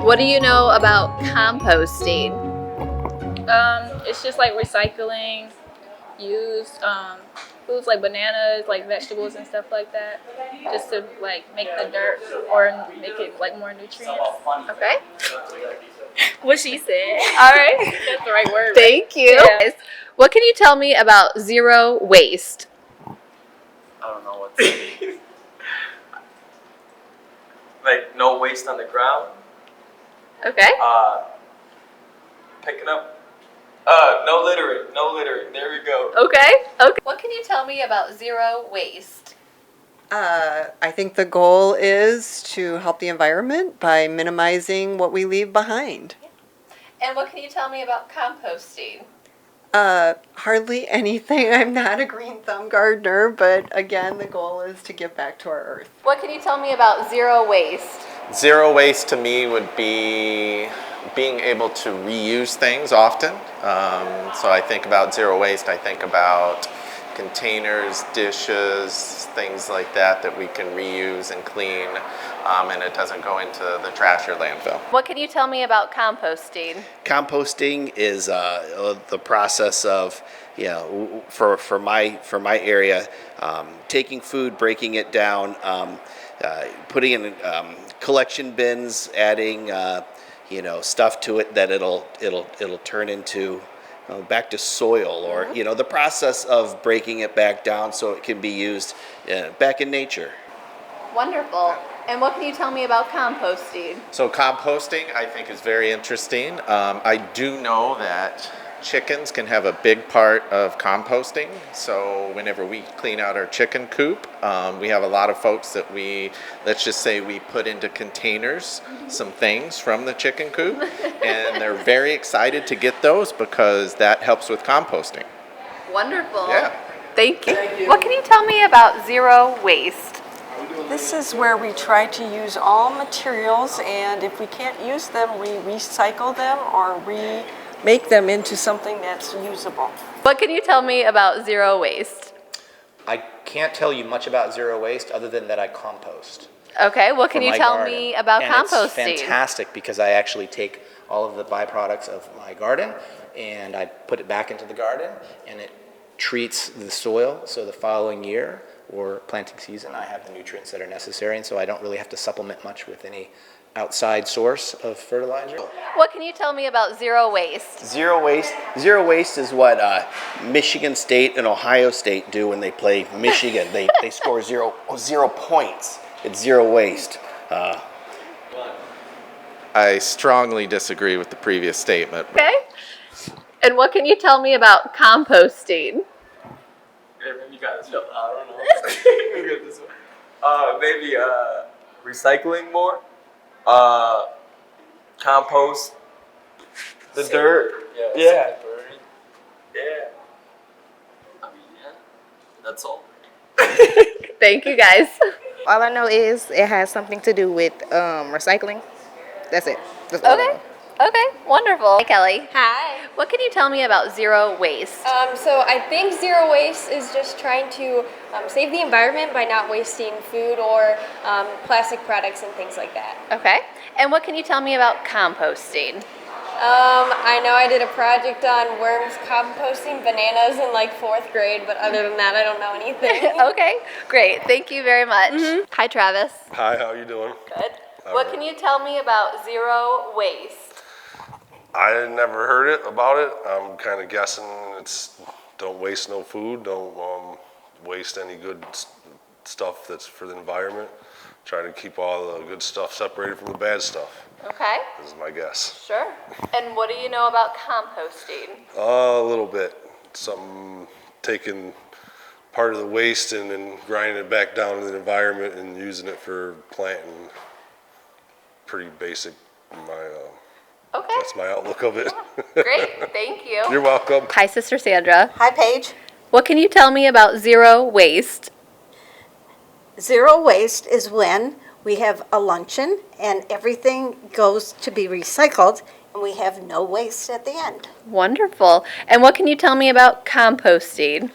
What do you know about composting? It's just like recycling used foods like bananas, like vegetables and stuff like that, just to like make the dirt or make it like more nutrients. Okay. What she said. All right. That's the right word. Right? Thank you. Yeah. What can you tell me about zero waste? I don't know what to say. Like no waste on the ground. Okay. Picking up. No littering. No littering. There we go. Okay. Okay. What can you tell me about zero waste? I think the goal is to help the environment by minimizing what we leave behind. And what can you tell me about composting? Hardly anything. I'm not a green thumb gardener, but again, the goal is to give back to our earth. What can you tell me about zero waste? Zero waste to me would be being able to reuse things often. So I think about zero waste, I think about containers, dishes, things like that that we can reuse and clean, and it doesn't go into the trash or landfill. What can you tell me about composting? Composting is the process of, for my area, taking food, breaking it down, putting in collection bins, adding stuff to it that it'll turn into back to soil, or the process of breaking it back down so it can be used back in nature. Wonderful. And what can you tell me about composting? So composting, I think, is very interesting. I do know that chickens can have a big part of composting. So whenever we clean out our chicken coop, we have a lot of folks that let's just say we put into containers some things from the chicken coop, and they're very excited to get those because that helps with composting. Wonderful. Yeah. Thank you. What can you tell me about zero waste? This is where we try to use all materials, and if we can't use them, we recycle them or make them into something that's usable. What can you tell me about zero waste? I can't tell you much about zero waste other than that I compost. Okay, what can for you my tell garden. me about and composting? It's fantastic because I actually take all of the byproducts of my garden and I put it back into the garden, and it treats the soil, so the following year or planting season I have the nutrients that are necessary, and so I don't really have to supplement much with any outside source of fertilizer. What can you tell me about zero waste? Zero waste is what Michigan State and Ohio State do when they play Michigan. They score 0 points. It's zero waste. I strongly disagree with the previous statement. Okay. And what can you tell me about composting? Maybe you got this. No, I don't know. We got this one. Maybe recycling more. Compost the dirt. Yeah. Yeah. I mean, yeah. That's all. Thank you, guys. All I know is it has something to do with recycling. That's it. That's all I Okay. know. Okay, wonderful. Hey, Kelly. Hi. What can you tell me about zero waste? So I think zero waste is just trying to save the environment by not wasting food or plastic products and things like that. Okay. And what can you tell me about composting? I know I did a project on worms composting bananas in like 4th grade, but other than that, I don't know anything. Okay, great. Thank you very much. Hi, Travis. Hi, how you doing? Good. What can you tell me about zero waste? I never heard about it. I'm kind of guessing it's don't waste no food, don't waste any good stuff that's for the environment. Try to keep all the good stuff separated from the bad stuff. Okay. This is my guess. Sure. And what do you know about composting? A little bit. Something taking part of the waste and then grinding it back down to the environment and using it for planting. Pretty basic. Okay. That's my outlook of it. Great. Thank you. You're welcome. Hi, Sister Sandra. Hi, Paige. What can you tell me about zero waste? Zero waste is when we have a luncheon and everything goes to be recycled and we have no waste at the end. Wonderful. And what can you tell me about composting?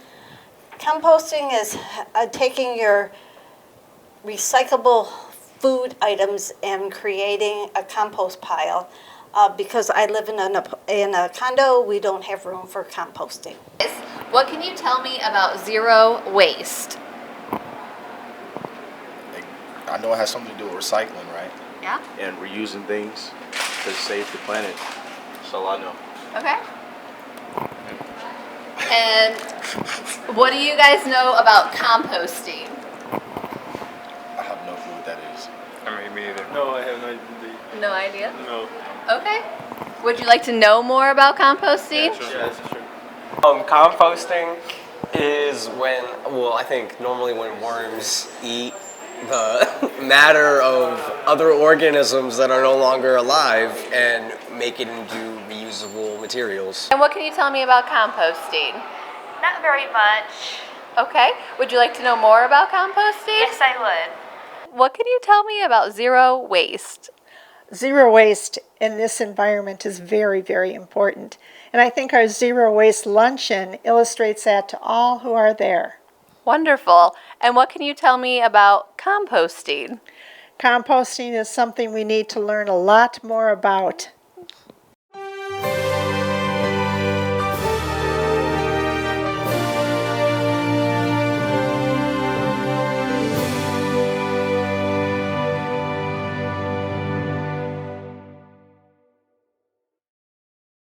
Composting is taking your recyclable food items and creating a compost pile. Because I live in a condo, we don't have room for composting. What can you tell me about zero waste? I know it has something to do with recycling, right? Yeah. And reusing things to save the planet. That's all I know. Okay. And what do you guys know about composting? I have no clue what that is. I mean, me either. No, I have no idea. No idea? No. Okay. Would you like to know more about composting? Yeah, that's true. Composting is when, well, I think normally when worms eat the matter of other organisms that are no longer alive and make it into reusable materials. And what can you tell me about composting? Not very much. Okay. Would you like to know more about composting? Yes, I would. What can you tell me about zero waste? Zero waste in this environment is very, very important. And I think our zero waste luncheon illustrates that to all who are there. Wonderful. And what can you tell me about composting? Composting is something we need to learn a lot more about.